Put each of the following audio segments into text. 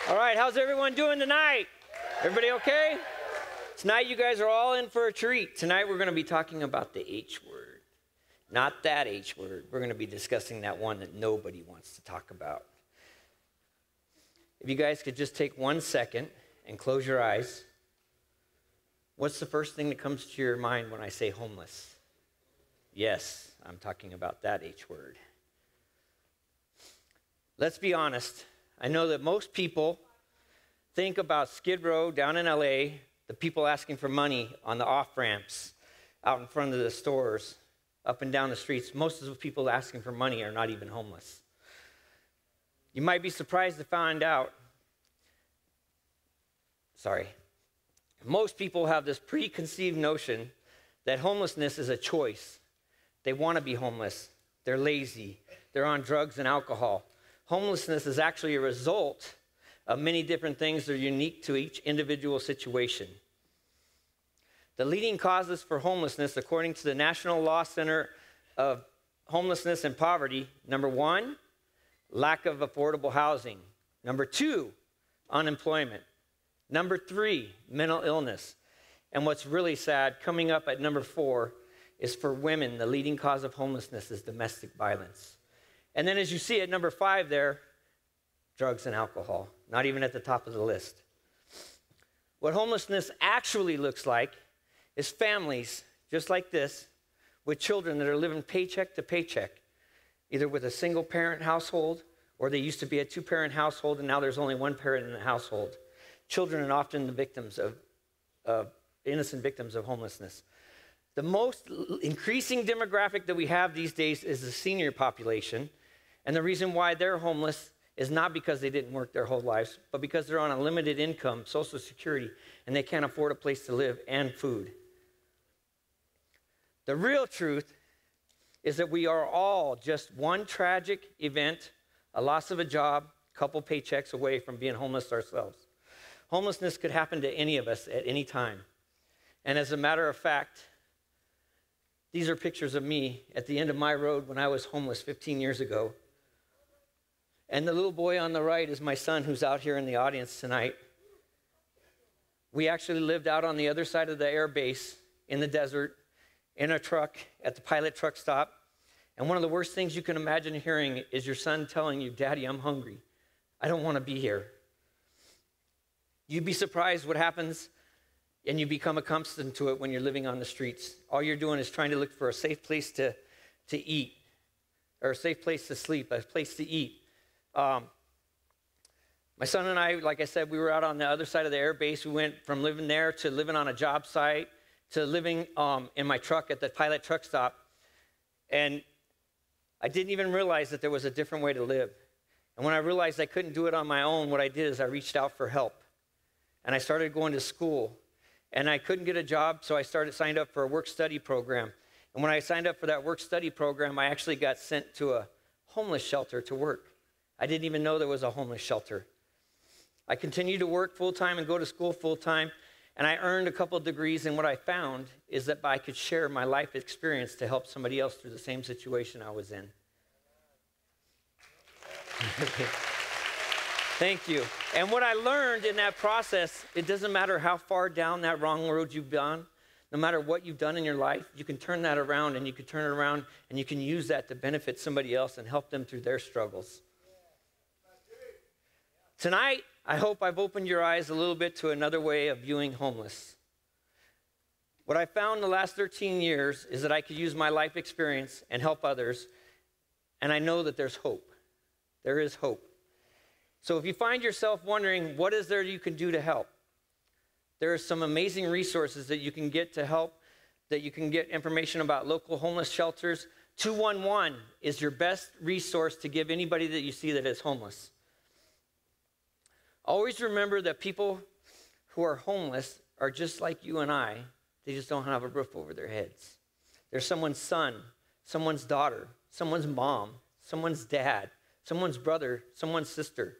All right, how's everyone doing tonight? Everybody okay? Tonight you guys are all in for a treat. Tonight we're going to be talking about the H word. Not that H word. We're going to be discussing that one that nobody wants to talk about. If you guys could just take 1 second and close your eyes. What's the first thing that comes to your mind when I say homeless? Yes, I'm talking about that H word. Let's be honest. I know that most people think about Skid Row down in LA, the people asking for money on the off-ramps, out in front of the stores, up and down the streets. Most of the people asking for money are not even homeless. You might be surprised to find out, most people have this preconceived notion that homelessness is a choice. They want to be homeless. They're lazy. They're on drugs and alcohol. Homelessness is actually a result of many different things that are unique to each individual situation. The leading causes for homelessness, according to the National Law Center of Homelessness and Poverty, number 1, lack of affordable housing. Number 2, unemployment. Number 3, mental illness. And what's really sad, coming up at number 4, is for women, the leading cause of homelessness is domestic violence. And then as you see at number 5 there, drugs and alcohol, not even at the top of the list. What homelessness actually looks like is families just like this with children that are living paycheck to paycheck, either with a single parent household or they used to be a 2-parent household and now there's only 1 parent in the household. Children are often the victims of innocent victims of homelessness. The most increasing demographic that we have these days is the senior population. And the reason why they're homeless is not because they didn't work their whole lives, but because they're on a limited income, Social Security, and they can't afford a place to live and food. The real truth is that we are all just one tragic event, a loss of a job, a couple paychecks away from being homeless ourselves. Homelessness could happen to any of us at any time. And as a matter of fact, these are pictures of me at the end of my road when I was homeless 15 years ago. And the little boy on the right is my son who's out here in the audience tonight. We actually lived out on the other side of the air base in the desert in a truck at the pilot truck stop. And one of the worst things you can imagine hearing is your son telling you, "Daddy, I'm hungry. I don't want to be here." You'd be surprised what happens, and you become accustomed to it when you're living on the streets. All you're doing is trying to look for a safe place to eat, or a safe place to sleep, a place to eat. My son and I, like I said, we were out on the other side of the air base. We went from living there to living on a job site to living in my truck at the pilot truck stop. And I didn't even realize that there was a different way to live. And when I realized I couldn't do it on my own, what I did is I reached out for help. And I started going to school. And I couldn't get a job, so I signed up for a work-study program. And when I signed up for that work-study program, I actually got sent to a homeless shelter to work. I didn't even know there was a homeless shelter. I continued to work full-time and go to school full-time, and I earned a couple of degrees, and what I found is that I could share my life experience to help somebody else through the same situation I was in. Thank you. And what I learned in that process, it doesn't matter how far down that wrong road you've gone, no matter what you've done in your life, you can turn that around, and you can turn it around, and you can use that to benefit somebody else and help them through their struggles. Tonight, I hope I've opened your eyes a little bit to another way of viewing homeless. What I found in the last 13 years is that I could use my life experience and help others, and I know that there's hope. There is hope. So if you find yourself wondering, what is there you can do to help? There are some amazing resources that you can get to help, that you can get information about local homeless shelters. 211 is your best resource to give anybody that you see that is homeless. Always remember that people who are homeless are just like you and I. They just don't have a roof over their heads. They're someone's son, someone's daughter, someone's mom, someone's dad, someone's brother, someone's sister.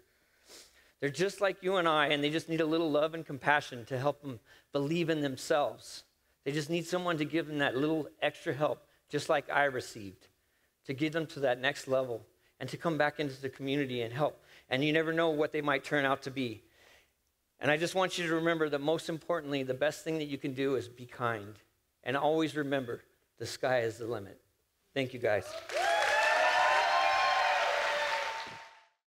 They're just like you and I, and they just need a little love and compassion to help them believe in themselves. They just need someone to give them that little extra help, just like I received, to get them to that next level and to come back into the community and help. And you never know what they might turn out to be. And I just want you to remember that most importantly, the best thing that you can do is be kind. And always remember, the sky is the limit. Thank you, guys.